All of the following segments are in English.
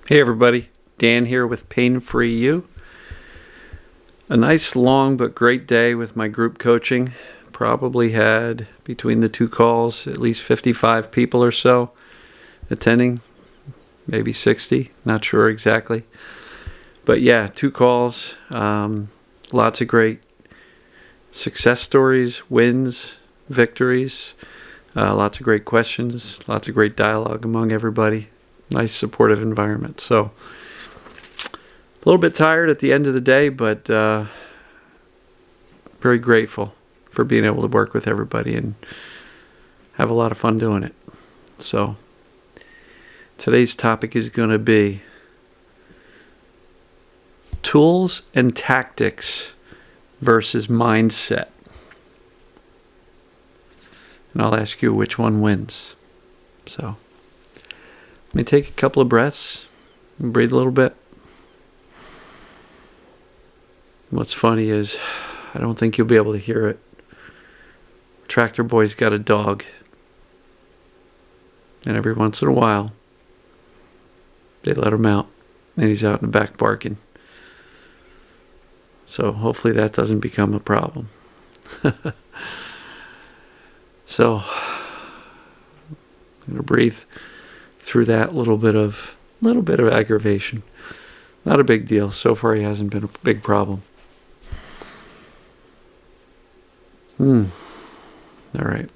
Hey everybody, Dan here with Pain Free You. A nice long but great day with my group coaching. Probably had between the two calls at least 55 people or so attending, maybe 60, not sure exactly. But yeah, two calls, lots of great success stories, wins, victories, lots of great questions, lots of great dialogue among everybody. Nice supportive environment. So a little bit tired at the end of the day, but very grateful for being able to work with everybody and have a lot of fun doing it. So today's topic is going to be tools and tactics versus mindset. And I'll ask you which one wins. So let me take a couple of breaths and breathe a little bit. What's funny is I don't think you'll be able to hear it. Tractor Boy's got a dog. And every once in a while, they let him out. And he's out in the back barking. So hopefully that doesn't become a problem. So I'm going to breathe through that little bit of aggravation. Not a big deal. So far, he hasn't been a big problem. All right.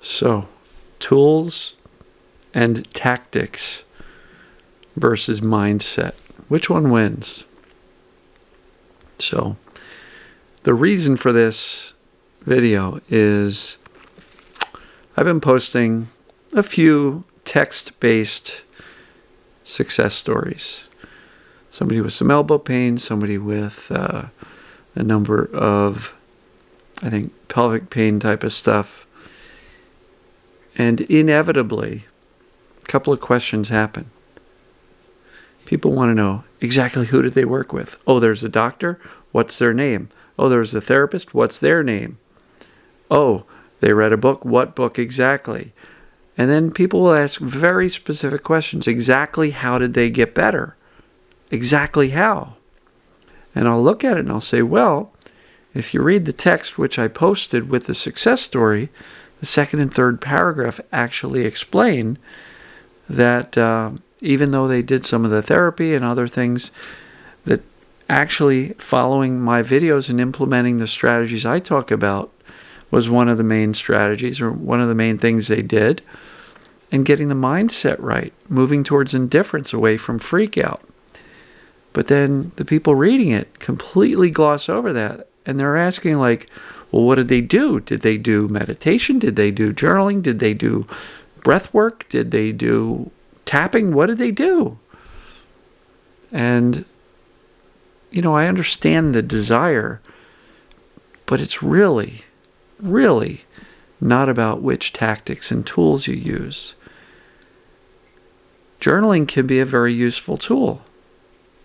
So, tools and tactics versus mindset. Which one wins? So, the reason for this video is I've been posting a few text-based success stories. Somebody with some elbow pain, somebody with a number of, I think, pelvic pain type of stuff. And inevitably, a couple of questions happen. People want to know exactly who did they work with. Oh, there's a doctor. What's their name? Oh, there's a therapist. What's their name? Oh, they read a book. What book exactly? And then people will ask very specific questions. Exactly how did they get better? Exactly how? And I'll look at it and I'll say, well, if you read the text which I posted with the success story, the second and third paragraph actually explain that even though they did some of the therapy and other things, that actually following my videos and implementing the strategies I talk about was one of the main strategies or one of the main things they did, and getting the mindset right, moving towards indifference away from freak out. But then the people reading it completely gloss over that, and they're asking like, well, what did they do? Did they do meditation? Did they do journaling? Did they do breath work? Did they do tapping? What did they do? And, you know, I understand the desire, but it's really not about which tactics and tools you use. Journaling can be a very useful tool,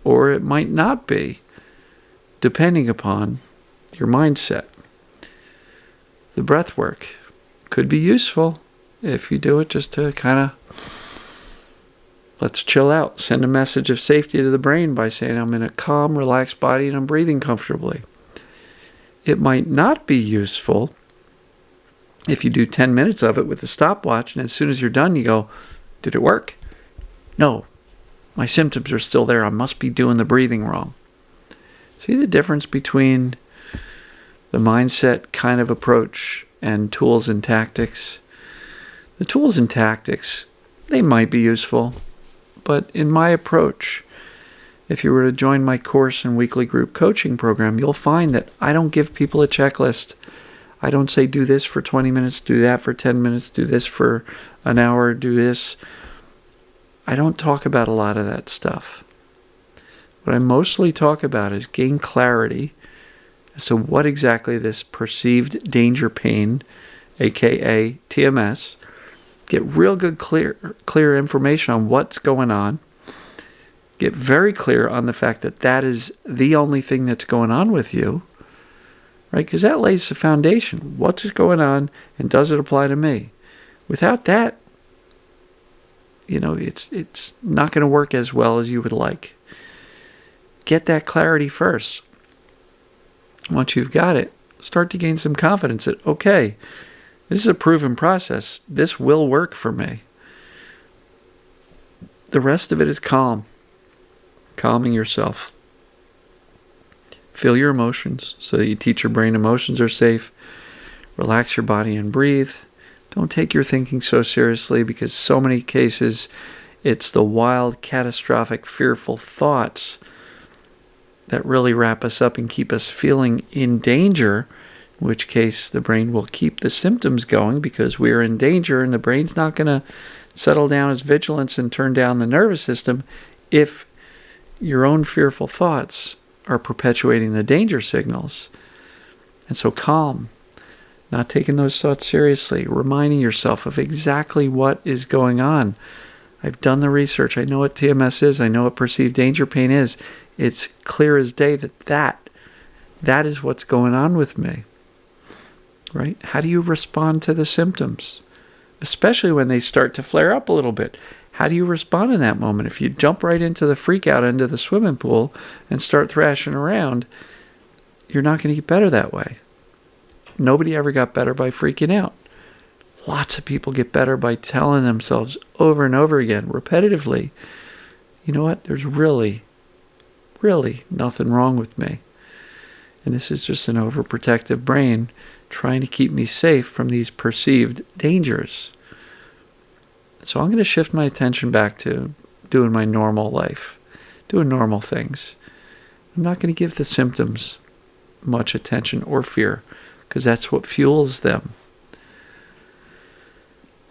or it might not be, depending upon your mindset. The breath work could be useful if you do it just to kind of, let's chill out, send a message of safety to the brain by saying I'm in a calm, relaxed body and I'm breathing comfortably. It might not be useful if you do 10 minutes of it with a stopwatch, and as soon as you're done, you go, did it work? No, my symptoms are still there. I must be doing the breathing wrong. See the difference between the mindset kind of approach and tools and tactics? The tools and tactics, they might be useful, but in my approach, if you were to join my course and weekly group coaching program, you'll find that I don't give people a checklist. I don't say do this for 20 minutes, do that for 10 minutes, do this for an hour, do this. I don't talk about a lot of that stuff. What I mostly talk about is gain clarity as to what exactly this perceived danger pain, aka TMS, get real good clear information on what's going on, get very clear on the fact that that is the only thing that's going on with you, right? Because that lays the foundation. What's going on and does it apply to me? Without that, it's not going to work as well as you would like. Get that clarity first. Once you've got it, start to gain some confidence that, okay, this is a proven process. This will work for me. The rest of it is calm. Calming yourself. Feel your emotions so that you teach your brain emotions are safe. Relax your body and breathe. Don't take your thinking so seriously, because so many cases it's the wild, catastrophic, fearful thoughts that really wrap us up and keep us feeling in danger, in which case the brain will keep the symptoms going because we are in danger, and the brain's not going to settle down its vigilance and turn down the nervous system if your own fearful thoughts are perpetuating the danger signals. And so calm, not taking those thoughts seriously, reminding yourself of exactly what is going on. I've done the research. I know what TMS is. I know what perceived danger pain is. It's clear as day that is what's going on with me. Right? How do you respond to the symptoms? Especially when they start to flare up a little bit. How do you respond in that moment? If you jump right into the freak out into the swimming pool and start thrashing around, you're not going to get better that way. Nobody ever got better by freaking out. Lots of people get better by telling themselves over and over again, repetitively, you know what? There's really nothing wrong with me. And this is just an overprotective brain trying to keep me safe from these perceived dangers. So I'm going to shift my attention back to doing my normal life, doing normal things. I'm not going to give the symptoms much attention or fear, because that's what fuels them.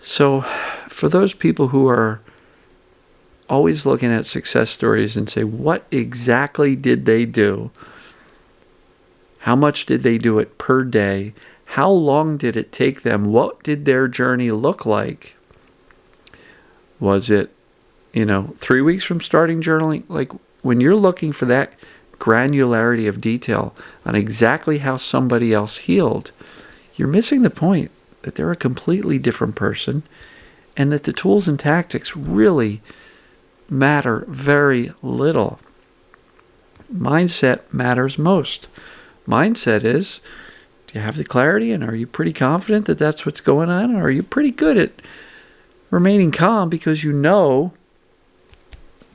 So for those people who are always looking at success stories and say, what exactly did they do? How much did they do it per day? How long did it take them? What did their journey look like? Was it, 3 weeks from starting journaling? Like, when you're looking for that granularity of detail on exactly how somebody else healed, you're missing the point that they're a completely different person, and that the tools and tactics really matter very little. Mindset matters most. Mindset is, do you have the clarity, and are you pretty confident that that's what's going on? Or are you pretty good at remaining calm because you know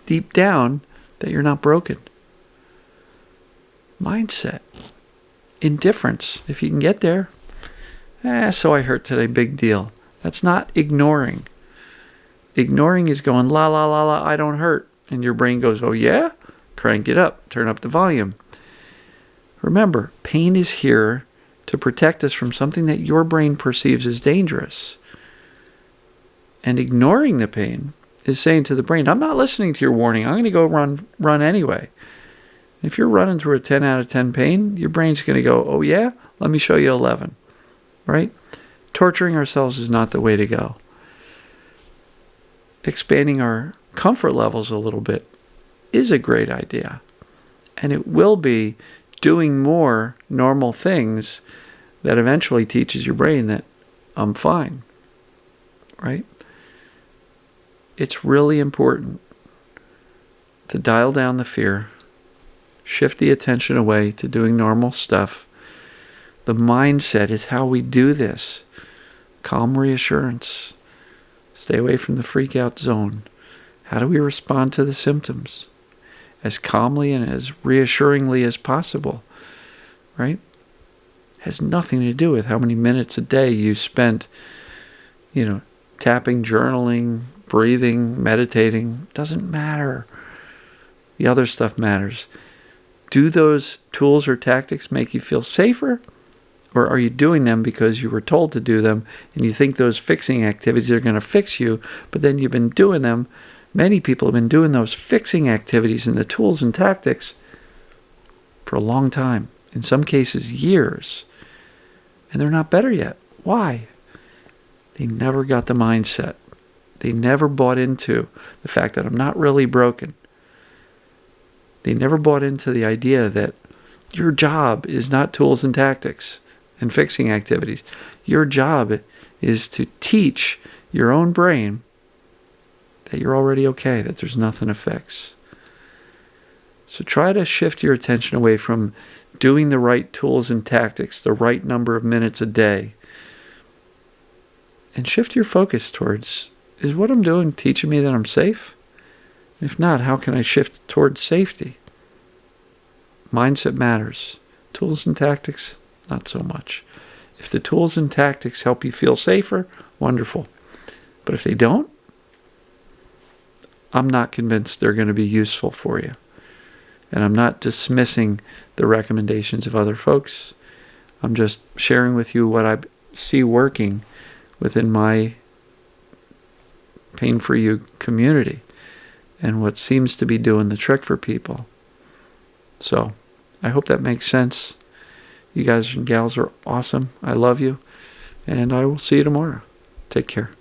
deep down that you're not broken? Mindset. Indifference, if you can get there. So I hurt today, big deal. That's not ignoring. Ignoring is going, la, la, la, la, I don't hurt. And your brain goes, oh yeah? Crank it up, turn up the volume. Remember, pain is here to protect us from something that your brain perceives as dangerous. And ignoring the pain is saying to the brain, I'm not listening to your warning. I'm going to go run anyway. If you're running through a 10 out of 10 pain, your brain's going to go, oh yeah? Let me show you 11. Right? Torturing ourselves is not the way to go. Expanding our comfort levels a little bit is a great idea. And it will be doing more normal things that eventually teaches your brain that I'm fine. Right? It's really important to dial down the fear, shift the attention away to doing normal stuff. The mindset is how we do this. Calm reassurance. Stay away from the freak out zone. How do we respond to the symptoms? As calmly and as reassuringly as possible. Right? Has nothing to do with how many minutes a day you spent, tapping, journaling, breathing, meditating. Doesn't matter. The other stuff matters. Do those tools or tactics make you feel safer? Or are you doing them because you were told to do them and you think those fixing activities are going to fix you, but then you've been doing them? Many people have been doing those fixing activities and the tools and tactics for a long time. In some cases, years. And they're not better yet. Why? They never got the mindset. They never bought into the fact that I'm not really broken. They never bought into the idea that your job is not tools and tactics and fixing activities. Your job is to teach your own brain that you're already okay, that there's nothing to fix. So try to shift your attention away from doing the right tools and tactics, the right number of minutes a day, and shift your focus towards, is what I'm doing teaching me that I'm safe? If not, how can I shift towards safety? Mindset matters. Tools and tactics, not so much. If the tools and tactics help you feel safer, wonderful. But if they don't, I'm not convinced they're going to be useful for you. And I'm not dismissing the recommendations of other folks. I'm just sharing with you what I see working within my Pain For You community and what seems to be doing the trick for people. So I hope that makes sense. You guys and gals are awesome. I love you. And I will see you tomorrow. Take care.